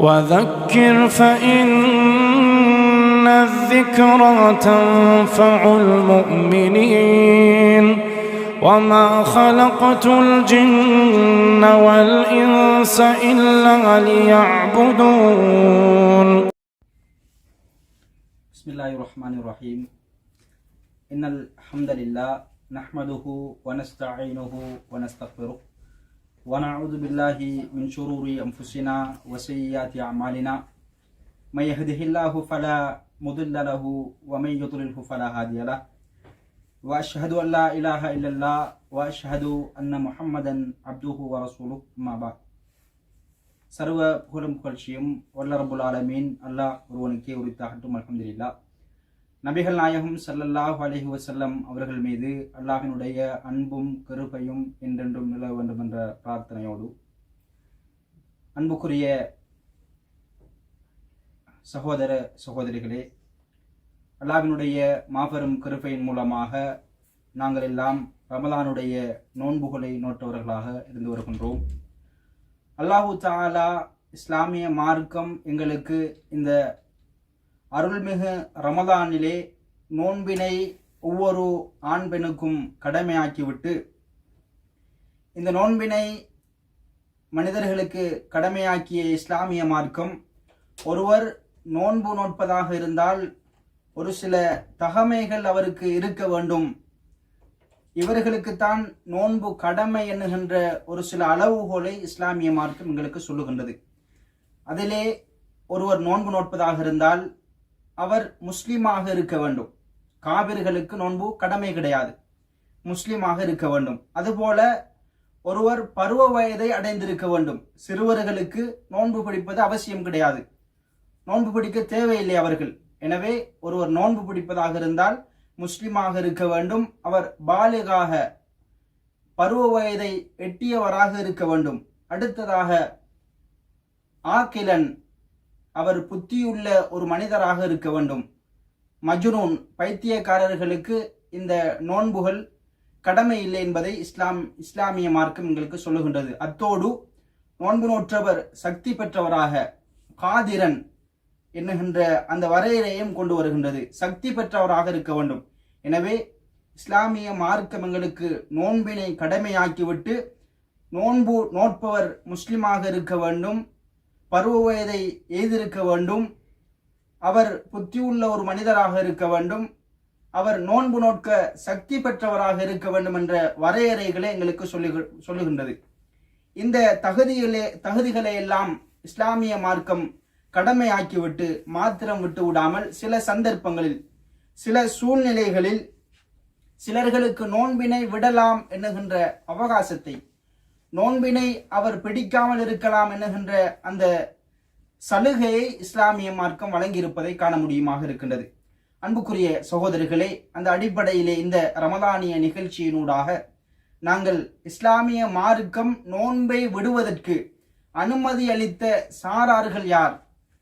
وذكر فإن الذكرى تنفع المؤمنين وما خلقت الجن والإنس إلا ليعبدون. بسم الله الرحمن الرحيم. إن الحمد لله نحمده ونستعينه ونستغفره ونعوذ بالله من شرور أنفسنا وسيئات أعمالنا من يهده الله فلا مضل له ومن يضلله فلا هادي له وأشهد أن لا إله إلا الله وأشهد أن محمدا عبده ورسوله أما بعد. சர்வ புகழும் புகழ்ச்சியும் வல்ல ரப்புல் ஆலமீன் அல்லாஹ் ஒருவனுக்கே உரித்தாகட்டும். அல்ஹம்துலில்லாஹ். நபிகள் நாயகம் ஸல்லல்லாஹு அலைஹி வஸல்லம் அவர்கள் மீது அல்லாஹ்வினுடைய அன்பும் கிருபையும் என்றென்றும் நிலவ வேண்டும் என்ற பிரார்த்தனையோடு, அன்புக்குரிய சகோதர சகோதரிகளே, அல்லாஹ்வினுடைய மாபெரும் கிருபையின் மூலமாக நாங்கள் எல்லாம் ரமலானுடைய நோன்புகளை நோட்டவர்களாக இருந்து வருகின்றோம். அல்லாஹு தஆலா இஸ்லாமிய மார்க்கம் எங்களுக்கு இந்த அருள்மிகு ரமலானிலே நோன்பினை ஒவ்வொரு ஆண் பெண்ணுக்கும் கடமையாக்கிவிட்டு, இந்த நோன்பினை மனிதர்களுக்கு கடமையாக்கிய இஸ்லாமிய மார்க்கம் ஒருவர் நோன்பு நோட்பதாக இருந்தால் ஒரு சில தகமைகள் அவருக்கு இருக்க வேண்டும், இவர்களுக்குத்தான் நோன்பு கடமை என்கின்ற ஒரு சில அளவுகோலை இஸ்லாமிய மார்க்கம் எங்களுக்கு சொல்லுகின்றது. அதிலே ஒருவர் நோன்பு நோட்பதாக இருந்தால் அவர் முஸ்லீமாக இருக்க வேண்டும். காபிர்களுக்கு நோன்பு கடமை கிடையாது, முஸ்லீமாக இருக்க வேண்டும். அதுபோல ஒருவர் பருவ வயதை அடைந்திருக்க வேண்டும். சிறுவர்களுக்கு நோன்பு பிடிப்பது அவசியம் கிடையாது, நோன்பு பிடிக்க தேவையில்லை அவர்கள். எனவே ஒருவர் நோன்பு பிடிப்பதாக இருந்தால் முஸ்லிமாக இருக்க வேண்டும். அவர் பாலிகாக பருவ வயதை எட்டியவராக இருக்க வேண்டும். அடுத்ததாக ஆக்கிலன், அவர் புத்தியுள்ள ஒரு மனிதராக இருக்க வேண்டும். மஜ்னூன், பைத்தியக்காரர்களுக்கு இந்த நோன்புகள் கடமை இல்லை என்பதை இஸ்லாமிய மார்க்கம் எங்களுக்கு சொல்லுகின்றது. அத்தோடு நோன்பு நோற்றவர் சக்தி பெற்றவராக, காதிரன் என்னுகின்ற அந்த வரையறையும் கொண்டு வருகின்றது. சக்தி பெற்றவராக இருக்க வேண்டும். எனவே இஸ்லாமிய மார்க்கம் எங்களுக்கு நோன்பினை கடமையாக்கிவிட்டு, நோன்பு நோட்பவர் முஸ்லிமாக இருக்க வேண்டும், பருவ வயதை எய்திருக்க வேண்டும், அவர் புத்தியுள்ள ஒரு மனிதராக இருக்க வேண்டும், அவர் நோன்பு நோட்க சக்தி பெற்றவராக இருக்க வேண்டும் என்ற வரையறைகளை எங்களுக்கு சொல்லுகின்றது. இந்த தகுதிகளை எல்லாம் இஸ்லாமிய மார்க்கம் கடமையாக்கிவிட்டு மாத்திரம் விட்டு விடாமல், சில சந்தர்ப்பங்களில் சில சூழ்நிலைகளில் சிலர்களுக்கு நோன்பினை விடலாம் என்கின்ற அவகாசத்தை, நோன்பினை அவர் பிடிக்காமல் இருக்கலாம் என்கின்ற அந்த சலுகையை இஸ்லாமிய மார்க்கம் வழங்கியிருப்பதை காண முடியுமாக இருக்கின்றது. அன்புக்குரிய சகோதரர்களே, அந்த அடிப்படையிலே இந்த ரமலானிய நிகழ்ச்சியினூடாக நாங்கள் இஸ்லாமிய மார்க்கம் நோன்பை விடுவதற்கு அனுமதி அளித்த சாரார்கள் யார்,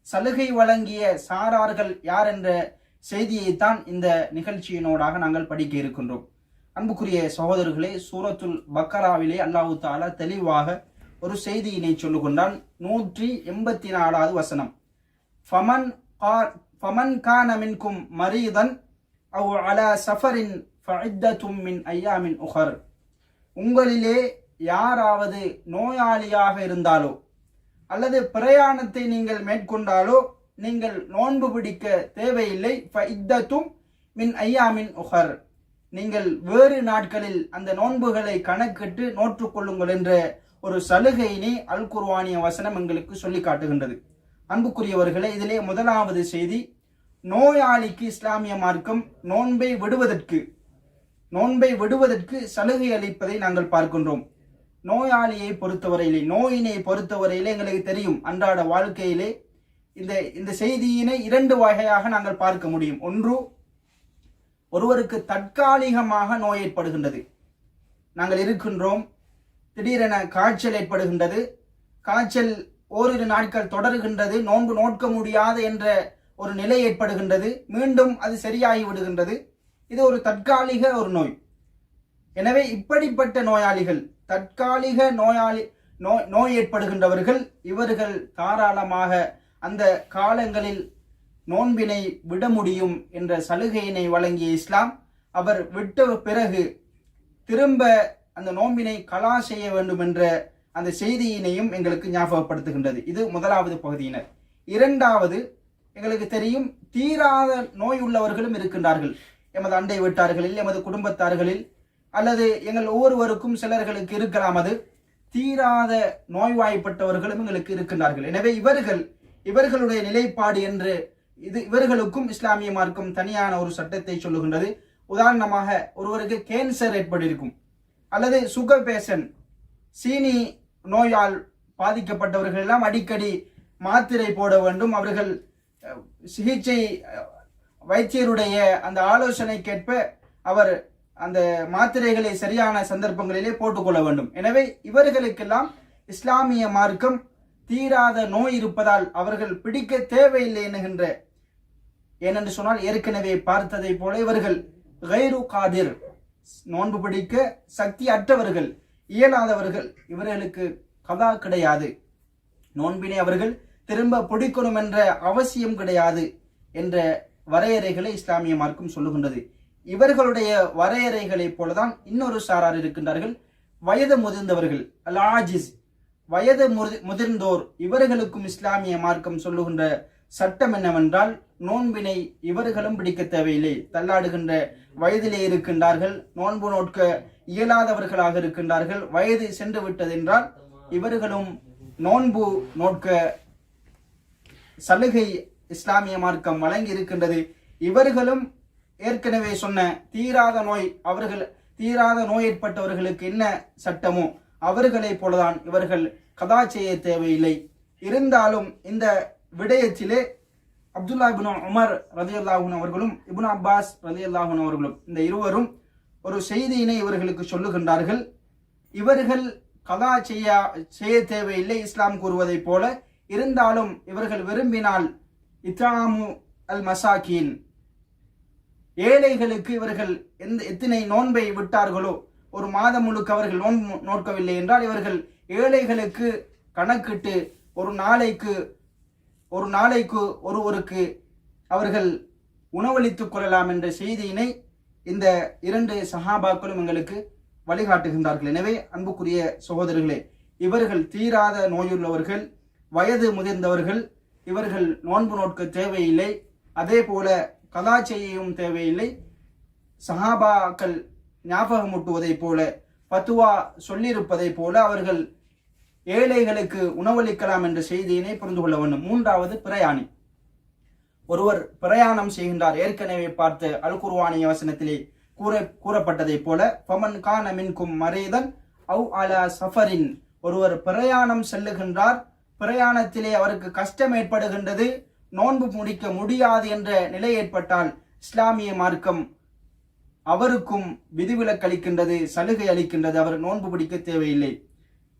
சலுகை வழங்கிய சாரார்கள் யார் என்ற செய்தியைத்தான் இந்த நிகழ்ச்சியினோடாக நாங்கள் படிக்க இருக்கின்றோம். அன்புக்குரிய சகோதரர்களே, சூரத்துல் பக்கராவிலே அல்லாஹு தஆலா தெளிவாக ஒரு செய்தியினை சொல்லுகின்றான். 184வது வசனம், ஃபமன் கான மின்கும் மரீதன் அவ் அலா சஃபரின் ஃபஇத்தத்தும் மின் ஐயாமின் உஹர். உங்களிலே யாராவது நோயாளியாக இருந்தாலோ அல்லது பிரயாணத்தை நீங்கள் மேற்கொண்டாலோ நீங்கள் நோன்பு பிடிக்க தேவையில்லை. ஃபஇத்தத்தும் மின் ஐயாமின் உஹர், நீங்கள் வேறு நாட்களில் அந்த நோன்புகளை கணக்கிட்டு நோற்றுக்கொள்ளுங்கள் என்ற ஒரு சலுகையினை அல் குர்ஆனிய வசனம் எங்களுக்கு சொல்லி காட்டுகின்றது. அன்புக்குரியவர்களே, இதிலே முதலாவது செய்தி, நோயாளிக்கு இஸ்லாமிய மார்க்கம் நோன்பை விடுவதற்கு சலுகை அளிப்பதை நாங்கள் பார்க்கின்றோம். நோயாளியை பொறுத்தவரையிலே, நோயினை பொறுத்தவரையிலே எங்களுக்கு தெரியும், அன்றாட வாழ்க்கையிலே இந்த செய்தியினை இரண்டு வகையாக நாங்கள் பார்க்க முடியும். ஒன்று, ஒருவருக்கு தற்காலிகமாக நோய் ஏற்படுகின்றது, நாங்கள் இருக்கின்றோம், திடீரென காய்ச்சல் ஏற்படுகின்றது, காய்ச்சல் ஓரிரு நாட்கள் தொடர்கின்றது, நோன்பு நோட்க முடியாது என்ற ஒரு நிலை ஏற்படுகின்றது, மீண்டும் அது சரியாகி விடுகின்றது. இது ஒரு தற்காலிக ஒரு நோய். எனவே இப்படிப்பட்ட நோயாளிகள், தற்காலிக நோய் ஏற்படுகின்றவர்கள் இவர்கள் தாராளமாக அந்த காலங்களில் நோன்பினை விட முடியும் என்ற சலுகையினை வழங்கிய இஸ்லாம் அவர் விட்ட பிறகு திரும்ப அந்த நோன்பினை கலா செய்ய வேண்டும் என்ற அந்த செய்தியினையும் எங்களுக்கு ஞாபகப்படுத்துகின்றது. இது முதலாவது பகுதியினர். இரண்டாவது, எங்களுக்கு தெரியும் தீராத நோய் உள்ளவர்களும் இருக்கின்றார்கள். எமது அண்டை வீட்டார்களில், எமது குடும்பத்தார்களில், அல்லது எங்கள் ஒவ்வொருவருக்கும் சிலர்களுக்கு இருக்கலாம். அது தீராத நோய்வாய்ப்பட்டவர்களும் எங்களுக்கு இருக்கின்றார்கள். எனவே இவர்களுடைய நிலைப்பாடு என்று இவர்களுக்கும் இஸ்லாமிய மார்க்கம் தனியான ஒரு சட்டத்தை சொல்லுகின்றது. உதாரணமாக, ஒருவருக்கு கேன்சர் ஏற்பட்டிருக்கும், அல்லது சுகர் பேஷண்ட், சீனி நோயால் பாதிக்கப்பட்டவர்கள் எல்லாம் அடிக்கடி மாத்திரை போட வேண்டும். அவர்கள் சிகிச்சை வைத்தியருடைய அந்த ஆலோசனைக்கேற்ப அவர் அந்த மாத்திரைகளை சரியான சந்தர்ப்பங்களிலே போட்டுக்கொள்ள வேண்டும். எனவே இவர்களுக்கெல்லாம் இஸ்லாமிய மார்க்கம் தீராத நோய் இருப்பதால் அவர்கள் பிடிக்க தேவையில்லை என்கின்ற, ஏனென்று சொன்னால் ஏற்கனவே பார்த்ததை போல இவர்கள் கைரு காதிர், நோன்பு பிடிக்க சக்தி அற்றவர்கள், இயலாதவர்கள், இவர்களுக்கு கதா கிடையாது, நோன்பினை அவர்கள் திரும்ப பிடிக்கணும் என்ற அவசியம் கிடையாது என்ற வரையறைகளை இஸ்லாமிய மார்க்கம் சொல்லுகின்றது. இவர்களுடைய வரையறைகளை போலதான் இன்னொரு சாரார் இருக்கின்றார்கள், வயது முதிர்ந்தவர்கள், அல் ஆஜிஸ், வயது முதிர்ந்தோர். இவர்களுக்கும் இஸ்லாமிய மார்க்கம் சொல்லுகின்ற சட்டம் என்னவென்றால், நோன்பினை இவர்களும் பிடிக்க தேவையில்லை. தள்ளாடுகின்ற வயதிலே இருக்கின்றார்கள், நோன்பு நோட்க இயலாதவர்களாக இருக்கின்றார்கள், வயது சென்று விட்டது என்றால் இவர்களும் நோன்பு நோட்க சலுகை இஸ்லாமிய மார்க்கம் வழங்கி இருக்கின்றது. இவர்களும் ஏற்கனவே சொன்ன தீராத நோய் ஏற்பட்டவர்களுக்கு என்ன சட்டமோ அவர்களை போலதான் இவர்கள் கதா செய்ய தேவையில்லை. இருந்தாலும் இந்த விடயத்திலே அப்துல்லா இப்னு உமர் ரலியல்லாஹு அன்ஹு அவர்களும் இப்னு அப்பாஸ் ரலியல்லாஹு அன்ஹு அவர்களும் இந்த இருவரும் ஒரு செய்தியினை இவர்களுக்கு சொல்லுகின்றார்கள். இவர்கள் கதா செய்ய தேவையில்லை இஸ்லாம் கூறுவதை போல. இருந்தாலும் இவர்கள் விரும்பினால் இத்ஆமு அல் மசாக்கீன், ஏழைகளுக்கு இவர்கள் எத்தனை நோன்பை விட்டார்களோ, ஒரு மாதம் முழுக்க அவர்கள் நோன்பு நோக்கவில்லை என்றால் இவர்கள் ஏழைகளுக்கு கணக்கிட்டு ஒரு நாளைக்கு ஒருவருக்கு அவர்கள் உணவளித்துக் கொள்ளலாம் என்ற செய்தியினை இந்த இரண்டு சஹாபாக்களும் எங்களுக்கு வழிகாட்டுகின்றார்கள். எனவே அன்புக்குரிய சகோதரர்களே, இவர்கள் தீராத நோயுள்ளவர்கள், வயது முதிர்ந்தவர்கள், இவர்கள் நோன்பு நோட்க தேவையில்லை, அதே போல கதா செய்யவும் தேவையில்லை. சஹாபாக்கள் ஞாபகமூட்டுவதை போல, பத்துவா சொல்லியிருப்பதை போல அவர்கள் ஏழைகளுக்கு உணவளிக்கலாம் என்ற செய்தியினை புரிந்து கொள்ள வேண்டும். மூன்றாவது, பிரயாணி. ஒருவர் பிரயாணம் செய்கின்றார். ஏற்கனவே பார்த்த அல் குர்ஆனிய வசனத்திலே கூறப்பட்டதை போல, ஃபமன் கான மின்கும் மரீதன் அவ் அலா சஃபரின், ஒருவர் பிரயாணம் செல்லுகின்றார், பிரயாணத்திலே அவருக்கு கஷ்டம் ஏற்படுகின்றது, நோன்பு முடிக்க முடியாது என்ற நிலை ஏற்பட்டால் இஸ்லாமிய மார்க்கம் அவருக்கும் விதிவிலக்கு அளிக்கின்றது, சலுகை அளிக்கின்றது. அவர் நோன்பு பிடிக்க தேவையில்லை.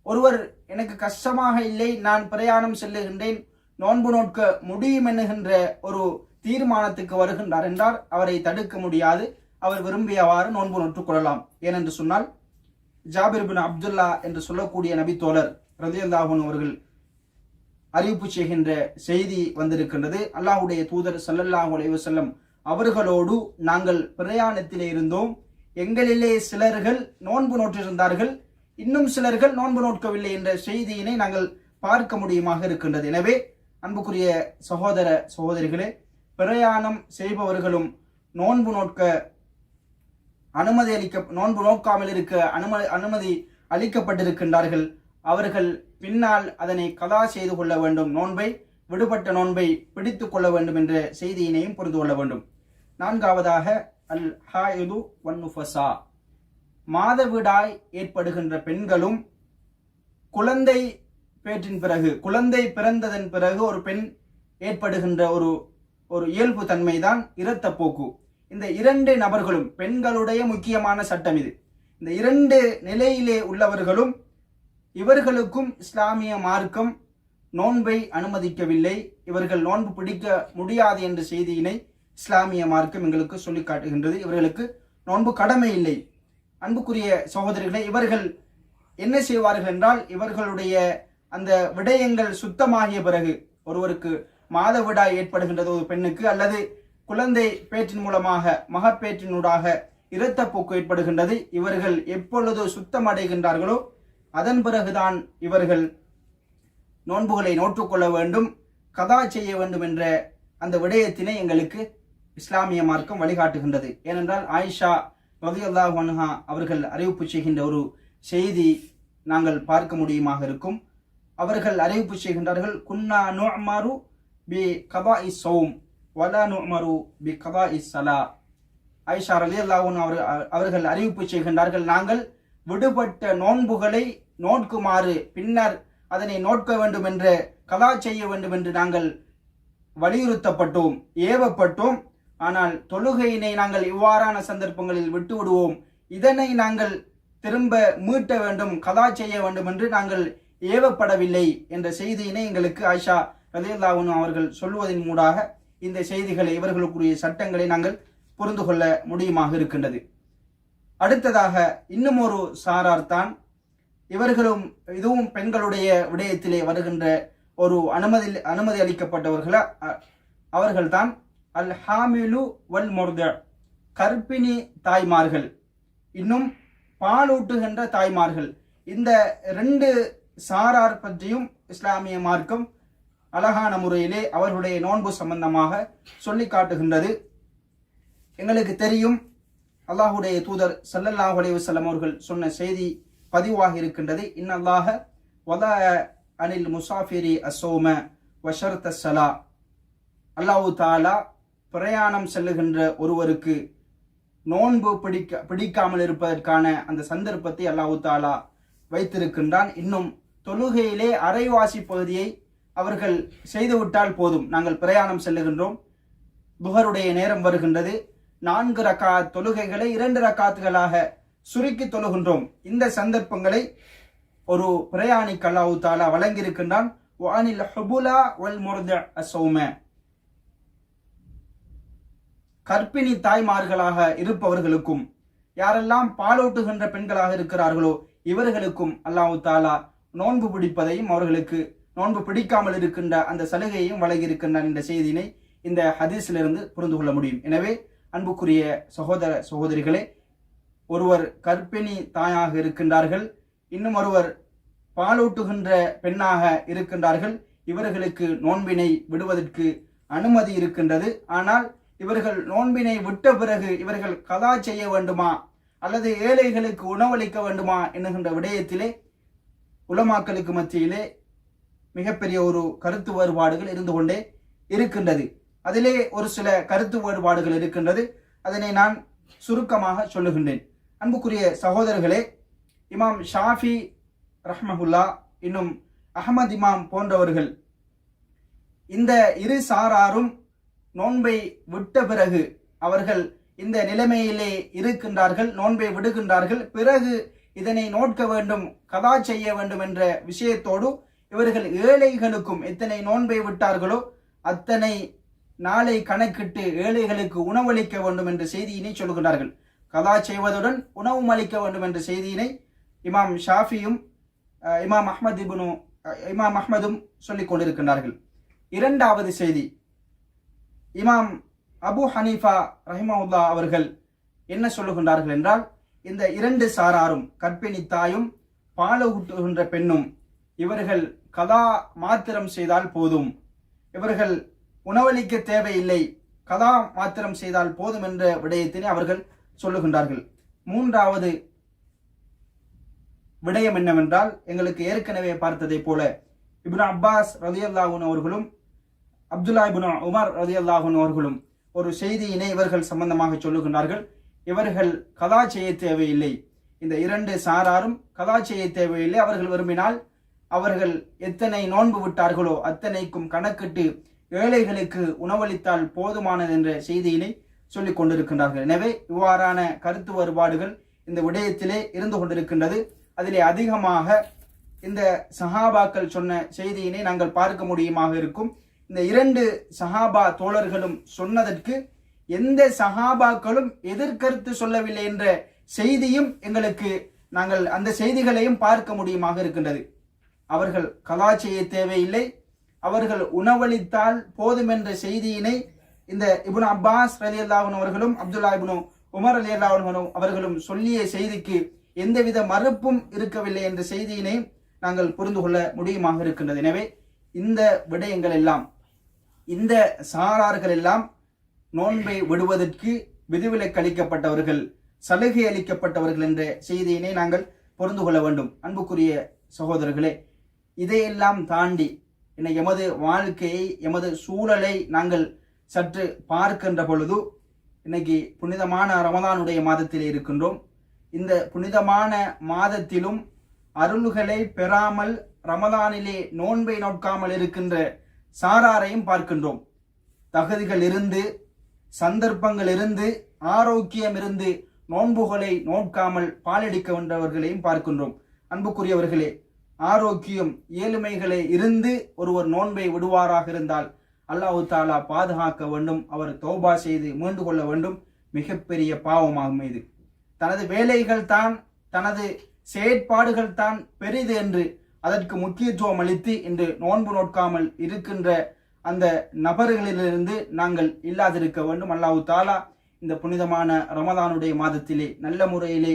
ஒருவர் எனக்கு கஷ்டமாக இல்லை, நான் பிரயாணம் செல்லுகின்றேன், நோன்பு நோட்க முடியும் என்கின்ற ஒரு தீர்மானத்துக்கு வருகின்றார் என்றால் அவரை தடுக்க முடியாது. அவர் விரும்பியவாறு நோன்பு நோற்றுக் கொள்ளலாம். ஏனென்று சொன்னால், ஜாபிர் பின் அப்துல்லா என்று சொல்லக்கூடிய நபி தோழர் ரலியல்லாஹு அன்ஹு அவர்கள் அறிவிப்பு செய்கின்ற செய்தி வந்திருக்கின்றது. அல்லாஹ்வுடைய தூதர் ஸல்லல்லாஹு அலைஹி வஸல்லம் அவர்களோடு நாங்கள் பிரயாணத்திலே இருந்தோம். எங்களிலே சிலர்கள் நோன்பு நோற்றிருந்தார்கள், இன்னும் சிலர்கள் நோன்பு நோட்கவில்லை என்ற செய்தியினை நாங்கள் பார்க்க முடியுமாக இருக்கின்றது. எனவே அன்புக்குரிய சகோதர சகோதரிகளே, பிரயாணம் செய்பவர்களும் நோன்பு நோக்காமல் இருக்க அனுமதி அளிக்கப்பட்டிருக்கின்றார்கள். அவர்கள் பின்னால் அதனை கதா செய்து கொள்ள வேண்டும், நோன்பை விடுபட்ட நோன்பை பிடித்துக் கொள்ள வேண்டும் என்ற செய்தியினையும் புரிந்து கொள்ள வேண்டும். நான்காவதாக, அல் ஹாயிது வன் நுஃபஸா, மாதவிடாய் ஏற்படுகின்ற பெண்களும் குழந்தை பேற்றின் பிறகு, குழந்தை பிறந்ததன் பிறகு ஒரு பெண் ஏற்படுகின்ற ஒரு இயல்பு தன்மைதான் இரத்தப்போக்கு. இந்த இரண்டு நபர்களும், பெண்களுடைய முக்கியமான சட்டம் இது. இந்த இரண்டு நிலையிலே உள்ளவர்களும் இவர்களுக்கும் இஸ்லாமிய மார்க்கம் நோன்பை அனுமதிக்கவில்லை. இவர்கள் நோன்பு பிடிக்க முடியாது என்ற செய்தியினை இஸ்லாமிய மார்க்கம் எங்களுக்கு சொல்லி காட்டுகின்றது. இவர்களுக்கு நோன்பு கடமை இல்லை. அன்புக்குரிய சகோதரர்களே, இவர்கள் என்ன செய்வார்கள் என்றால், இவர்களுடைய அந்த விடயங்கள் சுத்தமாகிய பிறகு, ஒருவருக்கு மாதவிடாய் ஏற்படுகின்றது ஒரு பெண்ணுக்கு, அல்லது குழந்தை பேற்றின் மூலமாக மகப்பேற்றினூடாக இரத்தப்போக்கு ஏற்படுகின்றது, இவர்கள் எப்பொழுது சுத்தம் அடைகின்றார்களோ அதன் பிறகுதான் இவர்கள் நோன்புகளை நோற்றுக்கொள்ள வேண்டும், கதா செய்ய வேண்டும் என்ற அந்த விடயத்தினை எங்களுக்கு இஸ்லாமிய மார்க்கம் வழிகாட்டுகின்றது. ஏனென்றால் ஆயிஷா ரலியல்லாஹு அன்ஹா அவர்கள் அறிவிப்பு செய்கின்ற ஒரு செய்தி நாங்கள் பார்க்க முடியுமாக இருக்கும். அவர்கள் அறிவிப்பு செய்கின்றார்கள், குன்னா நுஅமரு பி கதாஇ ஸௌம் வலா நுஅமரு பி கதாஇ ஸலா. ஆயிஷா ரலியல்லாஹு அன்ஹா அவர்கள் அறிவிப்பு செய்கின்றார்கள், நாங்கள் விடுபட்ட நோன்புகளை நோட்குமாறு, பின்னர் அதனை நோட்க வேண்டும் என்று, கதா செய்ய வேண்டும் என்று நாங்கள் வலியுறுத்தப்பட்டோம், ஏவப்பட்டோம். ஆனால் தொழுகையினை நாங்கள் இவ்வாறான சந்தர்ப்பங்களில் விட்டு விடுவோம், இதனை நாங்கள் திரும்ப மீட்ட வேண்டும், கதா செய்ய வேண்டும் என்று நாங்கள் ஏவப்படவில்லை என்ற செய்தியினை எங்களுக்கு ஆயிஷா ரலியல்லாஹு அன்ஹா அவர்கள் சொல்வதன் மூலமாக இந்த செய்திகளை, இவர்களுக்குரிய சட்டங்களை நாங்கள் புரிந்து கொள்ள முடியுமாக இருக்கின்றது. அடுத்ததாக இன்னும் ஒரு சாரார் தான், இவர்களும் இதுவும் பெண்களுடைய விடயத்திலே வருகின்ற ஒரு அனுமதி அளிக்கப்பட்டவர்கள அவர்கள்தான் அல் ஹாமிலு வல் முர்த, கர்ப்பிணி தாய்மார்கள், இன்னும் பாலூட்டுகின்ற தாய்மார்கள். இந்த 2 சாரார் பற்றியும் இஸ்லாமிய மார்க்கம் அழகான முறையிலே அவர்களுடைய நோன்பு சம்பந்தமாக சொல்லி காட்டுகின்றது. எங்களுக்கு தெரியும், அல்லாஹுடைய தூதர் ஸல்லல்லாஹு அலைஹி வஸல்லம் அவர்கள் சொன்ன செய்தி பதிவாக இருக்கின்றது, இன்னல்லாஹ வதா அனில் முசாஃபிரி அஸ்ஸௌம வஷர்த ஸலா. அல்லாஹு தஆலா பிரயாணம் செல்லுகின்ற ஒருவருக்கு நோன்பு பிடிக்காமல் இருப்பதற்கான அந்த சந்தர்ப்பத்தை அல்லாஹு தஆலா வைத்திருக்கின்றான். இன்னும் தொழுகையிலே அரைவாசி பகுதியை அவர்கள் செய்துவிட்டால் போதும். நாங்கள் பிரயாணம் செல்லுகின்றோம், துஹருடைய நேரம் வருகின்றது, 4 ரக்காத் தொழுகைகளை 2 ரக்காத்துகளாக சுருக்கி தொழுகின்றோம். இந்த சந்தர்ப்பங்களை ஒரு பிரயாணிக்கு அல்லாஹு தஆலா வழங்கியிருக்கின்றான். வஅனில் ஹுபுலா வல் முர்த அஸ்ஸௌம, கர்ப்பிணி தாய்மார்களாக இருப்பவர்களுக்கும், யாரெல்லாம் பாலூட்டுகின்ற பெண்களாக இருக்கிறார்களோ இவர்களுக்கும் அல்லாஹு தஆலா நோன்பு பிடிப்பதையும், அவர்களுக்கு நோன்பு பிடிக்காமல் இருக்கின்ற அந்த சலுகையையும் வழங்கியிருக்கின்றான் என்ற செய்தியினை இந்த ஹதீஸிலிருந்து புரிந்து கொள்ள முடியும். எனவே அன்புக்குரிய சகோதர சகோதரிகளே, ஒருவர் கர்ப்பிணி தாயாக இருக்கின்றார்கள், இன்னும் ஒருவர் பாலூட்டுகின்ற பெண்ணாக இருக்கின்றார்கள், இவர்களுக்கு நோன்பினை விடுவதற்கு அனுமதி இருக்கின்றது. ஆனால் இவர்கள் நோன்பினை விட்ட பிறகு இவர்கள் கதா செய்ய வேண்டுமா அல்லது ஏழைகளுக்கு உணவளிக்க வேண்டுமா என்கின்ற விடயத்திலே உலமாக்களுக்கு மத்தியிலே மிகப்பெரிய ஒரு கருத்து வேறுபாடுகள் இருந்து கொண்டே இருக்கின்றது. அதிலே ஒரு சில கருத்து வேறுபாடுகள் இருக்கின்றது, அதனை நான் சுருக்கமாக சொல்லுகின்றேன். அன்புக்குரிய சகோதரர்களே, இமாம் ஷாஃபி ரஹ்மஹுல்லா, இன்னும் அஹ்மத் இமாம் போன்றவர்கள் இந்த 2 சாராரும் நோன்பை விட்ட பிறகு அவர்கள் இந்த நிலைமையிலே இருக்கின்றார்கள், நோன்பை விடுகின்றார்கள், பிறகு இதனை நோட்க வேண்டும், கதா செய்ய வேண்டும் என்ற விஷயத்தோடு இவர்கள் ஏழைகளுக்கும் எத்தனை நோன்பை விட்டார்களோ அத்தனை நாளை கணக்கிட்டு ஏழைகளுக்கு உணவளிக்க வேண்டும் என்ற செய்தியினை சொல்கின்றார்கள். கதா செய்வதுடன் உணவும் அளிக்க வேண்டும் என்ற செய்தியினை இமாம் ஷாஃபியும் இமாம் அஹ்மதும் சொல்லிக் கொண்டிருக்கின்றார்கள். 2வது செய்தி, இமாம் அபு ஹனீஃபா ரஹிமஹுல்லா அவர்கள் என்ன சொல்லுகின்றார்கள் என்றால், இந்த 2 சாராரும், கர்ப்பிணி தாயும் பாலூட்டுகின்ற பெண்ணும், இவர்கள் கதா மாத்திரம் செய்தால் போதும், இவர்கள் உணவளிக்க தேவையில்லை, கதா மாத்திரம் செய்தால் போதும் என்ற விடயத்தினை அவர்கள் சொல்லுகின்றார்கள். 3வது விடயம் என்னவென்றால், எங்களுக்கு ஏற்கனவே பார்த்ததை போல இப்னு அப்பாஸ் ரலியல்லாஹு அன்ஹு அவர்களும் அப்துல்லா இப்னு உமர் ரலியல்லாஹு அன்ஹு அவர்களும் ஒரு செய்தியினை இவர்கள் சம்பந்தமாக சொல்லுகின்றார்கள். இவர்கள் கதா செய்ய தேவையில்லை, இந்த 2 சாராரும் கதா செய்ய தேவையில்லை, அவர்கள் விரும்பினால் அவர்கள் எத்தனை நோன்பு விட்டார்களோ அத்தனைக்கும் கணக்கிட்டு ஏழைகளுக்கு உணவளித்தால் போதுமானது என்ற செய்தியினை சொல்லிக் கொண்டிருக்கின்றார்கள். எனவே இவ்வாறான கருத்து வேறுபாடுகள் இந்த விடயத்திலே இருந்து கொண்டிருக்கின்றது. அதிலே அதிகமாக இந்த சஹாபாக்கள் சொன்ன செய்தியினை நாங்கள் பார்க்க முடியுமாக இருக்கும். இந்த 2 சஹாபா தோழர்களும் சொன்னதற்கு எந்த சஹாபாக்களும் எதிர்கருத்து சொல்லவில்லை என்ற செய்தியும் எங்களுக்கு நாங்கள் அந்த செய்திகளையும் பார்க்க முடியுமாக இருக்கின்றது. அவர்கள் கலா செய்ய தேவையில்லை, அவர்கள் உணவளித்தால் போதும் என்ற செய்தியினை இந்த இப்னு அப்பாஸ் ரலியல்லாஹு அன்ஹு அவர்களும் அப்துல்லா இப்னு உமர் ரலியல்லாஹு அன்ஹு அவர்களும் சொல்லிய செய்திக்கு எந்தவித மறுப்பும் இருக்கவில்லை என்ற செய்தியினை நாங்கள் புரிந்து கொள்ள முடியுமாக இருக்கின்றது. எனவே இந்த விடயங்கள் எல்லாம், இந்த சாரார்கள் எல்லாம் நோன்பை விடுவதற்கு விதிவிலக்கு அளிக்கப்பட்டவர்கள், சலுகை அளிக்கப்பட்டவர்கள் என்ற செய்தியினை நாங்கள் புரிந்து கொள்ள வேண்டும். அன்புக்குரிய சகோதரர்களே, இதையெல்லாம் தாண்டி எமது வாழ்க்கையை, எமது சூழலை நாங்கள் சற்று பார்க்கின்ற பொழுது, இன்னைக்கு புனிதமான ரமதானுடைய மாதத்திலே இருக்கின்றோம். இந்த புனிதமான மாதத்திலும் அருள்களை பெறாமல் ரமதானிலே நோன்பை நோட்காமல் இருக்கின்ற சாராரையும் பார்க்கின்றோம். தகுதிகள் இருந்து, சந்தர்ப்பங்கள் இருந்து, ஆரோக்கியம் இருந்து நோன்புகளை நோட்காமல் பாலடிக்க வென்றவர்களையும் பார்க்கின்றோம். அன்புக்குரியவர்களே, ஆரோக்கியம் ஏழ்மைகளை இருந்து ஒருவர் நோன்பை விடுவாராக இருந்தால் அல்லாஹ் தாலா பாதுகாக்க வேண்டும். அவர் தௌபா செய்து மீண்டு கொள்ள வேண்டும். மிகப்பெரிய பாவமாகும் இது. தனது வேலைகள் தான், தனது செயற்பாடுகள் தான் பெரிது என்று அதற்கு முக்கியத்துவம் அளித்து இன்று நோன்பு நோட்காமல் இருக்கின்ற அந்த நபர்களிலிருந்து நாங்கள் இல்லாதிருக்க வேண்டும். அல்லாஹ் தாலா இந்த புனிதமான ரமதானுடைய மாதத்திலே நல்ல முறையிலே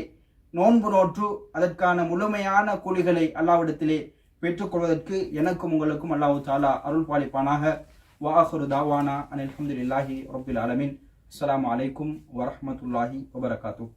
நோன்பு நோற்று அதற்கான முழுமையான கூலிகளை அல்லாஹ்விடத்திலே பெற்றுக்கொள்வதற்கு எனக்கும் உங்களுக்கும் அல்லாஹ் தாலா அருள் பாலிப்பானாக. வாஹிரு தாவானா அனில் ஹம்துலில்லாஹி ரப்பில் ஆலமீன். அஸ்ஸலாமு அலைக்கும் வரஹ்மத்துல்லாஹி வபரகாத்துஹு.